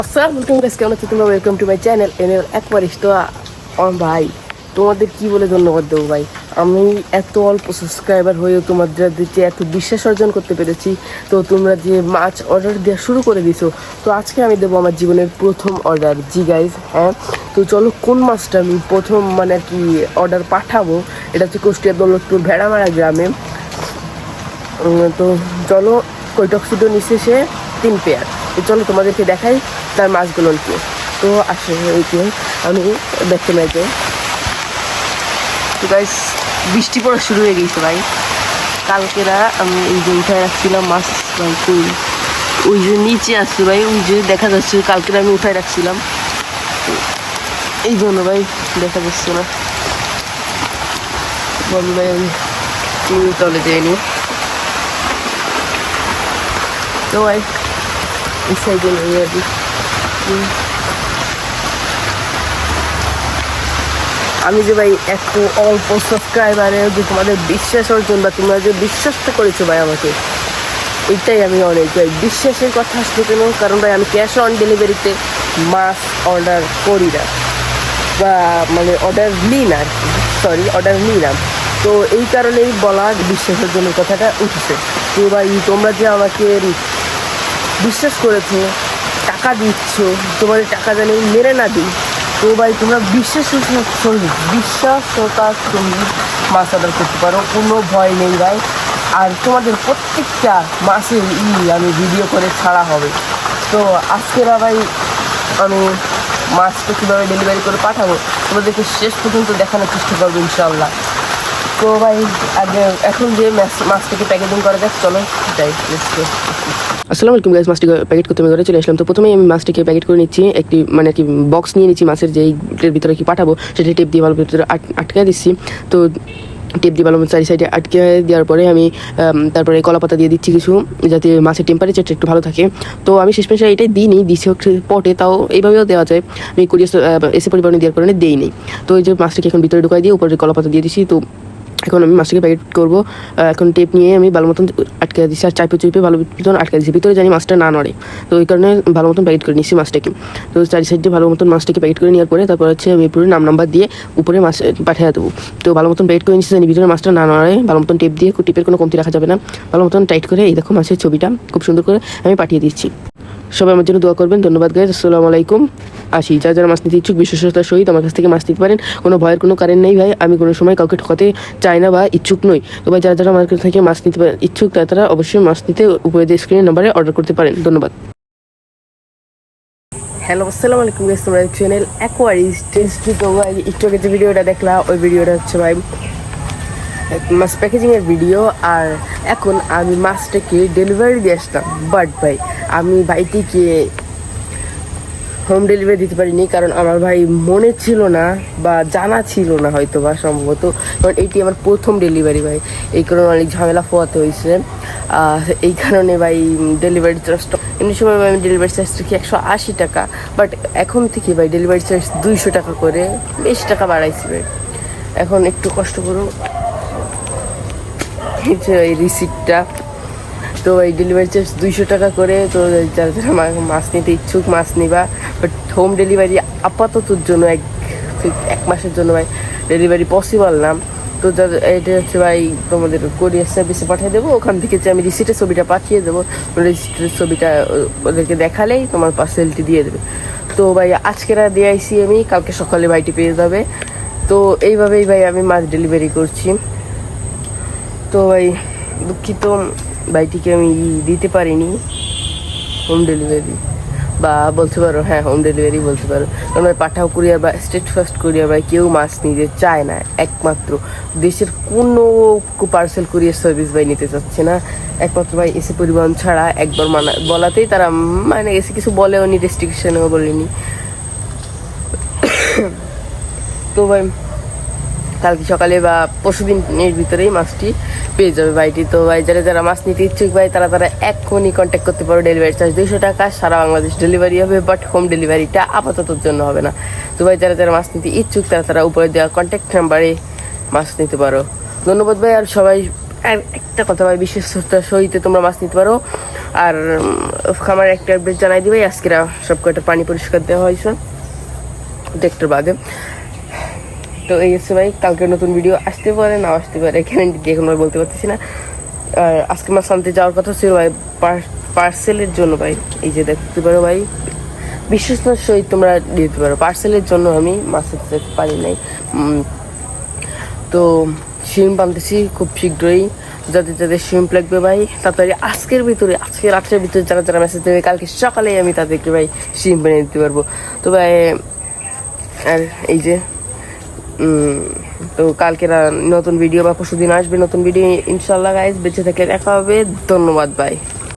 আসসালামু আলাইকুম গাইস, কেমন আছো তোমরা? Welcome to my channel NL aquarist. তো ভাই তোমাদের কি বলে ধন্যবাদ দেবো ভাই। আমি এত অল্প সাবস্ক্রাইবার হয়েও তোমাদের যে এত বিশ্বাস অর্জন করতে পেরেছি। তো তোমরা যে মাছ অর্ডার দেওয়া শুরু করে দিছো, তো আজকে আমি দেবো আমার জীবনের প্রথম অর্ডার। জি গাইজ, হ্যাঁ। তো চলো কোন মাছটা আমি প্রথম মানে আর কি অর্ডার পাঠাবো, এটা হচ্ছে কুষ্টিয়া দৌলতপুর ভেড়ামারা গ্রামে। তো চলো, কৈটক্সিডো নিচে সে 3 পেয়ার। তো চলো তোমাদেরকে দেখাই তার মাছগুলোকে। তো আসে এইকে আমি দেখতে মেয়েছে। তো গাইস, বৃষ্টি পড়া শুরু হয়ে গেছে ভাই। কালকেরা আমি এই যে উঠায় রাখছিলাম মাছ ভাই, কই ওই যে নিচে আসছে ভাই, ওই যে দেখা যাচ্ছে। কালকেরা আমি উঠায় রাখছিলাম, এই জন্য ভাই দেখা যাচ্ছে না। বল ভাই, আমি তলে যাইনি। তো ভাই এই সাইডে নিয়ে যাবি। আমি যে ভাই এত অল্প সাবস্ক্রাইবারে যে তোমাদের বিশ্বাস অর্জন, বা তোমরা যে বিশ্বাসটা করেছো ভাই আমাকে, এটাই আমি অনেক ভাই। বিশ্বাসের কথা আসলে কেন, কারণ ভাই আমি ক্যাশ অন ডেলিভারিতে মাছ অর্ডার করি না, বা মানে অর্ডার নিই না, অর্ডার নিই না। তো এই কারণেই বলা বিশ্বাসের জন্য কথাটা উঠছে। তো ভাই তোমরা যে আমাকে বিশ্বাস করেছো, টাকা দিচ্ছ, তোমাদের টাকা জানি মেরে না দিই, তো ভাই তোমরা বিশ্বাসতার সঙ্গে মাছ অর্ডার করতে পারো, কোনো ভয় নেই ভাই। আর তোমাদের প্রত্যেকটা মাসের আমি ভিডিও করে ছাড়া হবে। তো আজকের ভাই আমি মাছটা কীভাবে ডেলিভারি করে পাঠাবো তোমাদেরকে শেষ পর্যন্ত দেখানোর চেষ্টা করবো ইনশাআল্লাহ। তো ভাই আগে এখন যে মাছটাকে প্যাকেজিং করা যাক, চলো যাই। আসসালামু আলাইকুম গাইস, মাছটিকে প্যাকেট করতে আমি ঘরে চলে আসলাম। তো প্রথমেই আমি মাছটিকে প্যাকেট করে নিচ্ছি, একটি মানে কি বক্স নিয়ে নিচ্ছি মাছের, যেইটার ভিতরে কি পাঠাবো সেটা টেপ দিয়ে ভালো ভিতরে আটকে দিচ্ছি। তো টেপ দিয়ে ভালো চারি সাইডে আটকে দেওয়ার পরে আমি তারপরে কলাপাতা দিয়ে দিচ্ছি কিছু, যাতে মাছের টেম্পারেচারটা একটু ভালো থাকে। তো আমি শেষ পেশা এটাই দিইনি, দিচ্ছি পটে, তাও এইভাবেও দেওয়া যায়। আমি কুরিয়ার এসে পরিবহনে দেওয়ার কারণে দিইনি। তো এই যে মাছটাকে এখন ভিতরে ঢুকাই দিয়ে উপরে কলাপাতা দিয়ে দিচ্ছি। তো এখন আমি মাছটাকে প্যাকেট করবো। এখন টেপ নিয়ে আমি ভালো মতন আটকে দিচ্ছি, আর চুইপে ভালো মতন আটকে দিচ্ছি, ভিতরে জানি মাছটা না নড়ে। তো ওই কারণে ভালো মতন প্যাকেট করে নিচ্ছি মাছটাকে। তো চারি সাইডে ভালো মতন মাছটাকে প্যাকেট করে নেওয়ার পরে তারপর হচ্ছে আমি পুরো নাম্বার দিয়ে উপরে মাছ পাঠিয়ে দেবো। তো ভালো মতন প্যাকেট করে নিচ্ছি, জানি ভিতরে মাছটা না নড়ে। ভালো মতন টেপ দিয়ে, টিপের কোনো কমতি রাখা যাবে না, ভালো মতন টাইট করে এই দেখো মাছের ছবিটা খুব সুন্দর করে আমি পাঠিয়ে দিচ্ছি। সবাই আমার জন্য দোয়া করবেন। ধন্যবাদ গাইজ, আসসালামু আলাইকুম। আসি, যারা মাছ নিতে ইচ্ছুক বিশ্বস্ততার সহিত আমার কাছ থেকে মাছ নিতে পারেন, কোনো ভয়ের কোনো কারণ নেই ভাই। আমি কোনো সময় কাউকে ঠকাতে চাই না বা ইচ্ছুক নই। তো ভাই যারা আমার কাছ থেকে মাছ নিতে পারেন ইচ্ছুক, তারা অবশ্যই মাছ নিতে উপরে দিয়ে স্ক্রিনের নাম্বারে অর্ডার করতে পারেন। ধন্যবাদ। হ্যালো, আসসালামু আলাইকুম গাইজ, তোমরা চ্যানেল অ্যাকোয়ারিস্ট। তো ভাই একটু আগে যে ভিডিওটা দেখলা, ওই ভিডিওটা হচ্ছে ভাই মাছ প্যাকেজিংয়ের ভিডিও। আর এখন আমি মাছটাকে ডেলিভারি দিয়ে আসলাম, বাট ভাই আমি ভাইটিকে হোম ডেলিভারি দিতে পারিনি, কারণ আমার ভাই মনে ছিল না বা জানা ছিল না হয়তো বা সম্ভবত, কারণ এইটি আমার প্রথম ডেলিভারি ভাই। এই কারণে অনেক ঝামেলা পোয়াতে হয়েছে। এই কারণে ভাই ডেলিভারি চার্জটা, এমনি সময় আমি ডেলিভারি চার্জ রাখি 180 টাকা, বাট এখন থেকে ভাই ডেলিভারি চার্জ 200 টাকা করে, 20 টাকা বাড়াইছি ভাই। এখন একটু কষ্ট করুন, এই রিসিপ্টটা। তো এই ডেলিভারি চার্জ 200 টাকা করে। তো যারা যারা মাছ নিতে ইচ্ছুক মাছ নিবা, বাট হোম ডেলিভারি আপাততর জন্য এক মাসের জন্য ভাই ডেলিভারি পসিবল না। তো এটা হচ্ছে ভাই তোমাদের কোরিয়ার সার্ভিসে পাঠিয়ে দেবো, ওখান থেকে যে আমি রিসিটের ছবিটা পাঠিয়ে দেবো, রিসিটের ছবিটা ওদেরকে দেখালেই তোমার পার্সেলটি দিয়ে দেবে। তো ভাই আজকের দিয়ে আইসি আমি, কালকে সকালে ভাইটি পেয়ে যাবে। তো এইভাবেই ভাই আমি মাছ ডেলিভারি করছি। তো ভাই দুঃখিত, বাইটিকে আমি দিতে পারিনি হোম ডেলিভারি, বা বলতে পারো হ্যাঁ হোম ডেলিভারি বলতে পারো। কারণ ভাই পাঠাও কুরিয়ার বা স্টেট ফার্স্ট কুরিয়ার ভাই কেউ মাছ নিতে চায় না, একমাত্র দেশের কোনো পার্সেল কুরিয়ার সার্ভিস ভাই নিতে চাচ্ছে না, একমাত্র ভাই এসি পরিবহন ছাড়া। একবার বলাতেই তারা মানে এসে কিছু বলেও নি, রেস্ট্রিকশনেও বলেনি। তো ভাই কালকে সকালে বা পরশু দিনের ভিতরেই মাছটি পেয়ে যাবে ভাইটি। তো ভাই যারা যারা মাছ নিতে ইচ্ছুক ভাই, তারা এখনই কন্ট্যাক্ট করতে পারো। ডেলিভারি চার্জ 200 টাকা, সারা বাংলাদেশ ডেলিভারি হবে, বাট হোম ডেলিভারিটা আপাততর জন্য হবে না। তো ভাই যারা যারা মাছ নিতে ইচ্ছুক, তারা উপরে দেওয়া কন্ট্যাক্ট নাম্বারে মাছ নিতে পারো। ধন্যবাদ ভাই। আর সবাই একটা কথা ভাই, বিশ্বস্ততার সহিত তোমরা মাছ নিতে পারো। আর খামার একটা আপডেট জানাই দিবে, আজকেরা সব কয়টা পানি পরিষ্কার দেওয়া হয়েছে একটু বাদে। তো এই হচ্ছে ভাই, কালকে নতুন ভিডিও আসতে পারে না আসতে পারে, এখানে এখন বলতে পারতেছি না। আর আজকে মাছ আনতে যাওয়ার কথা ছিল ভাই পার্সেলের জন্য ভাই, এই যে দেখতে পারো ভাই, বিশ্বস্তর সহিত তোমরা দিতে পারো। পার্সেলের জন্য আমি মাছ আনতে পারি নাই। তো শিম আনতেছি খুব শীঘ্রই, যাদের শিম লাগবে ভাই তাড়াতাড়ি আজকে রাত্রের ভিতরে যারা মেসেজ দেবে কালকে সকালে আমি তাদেরকে ভাই শিম বানিয়ে দিতে পারবো। তো ভাই আর এই যে তো কালকে নতুন ভিডিও বা পরশুদিন আসবে নতুন ভিডিও ইনশাল্লাহ গাইজ, বেঁচে থাকলে দেখা হবে। ধন্যবাদ ভাই।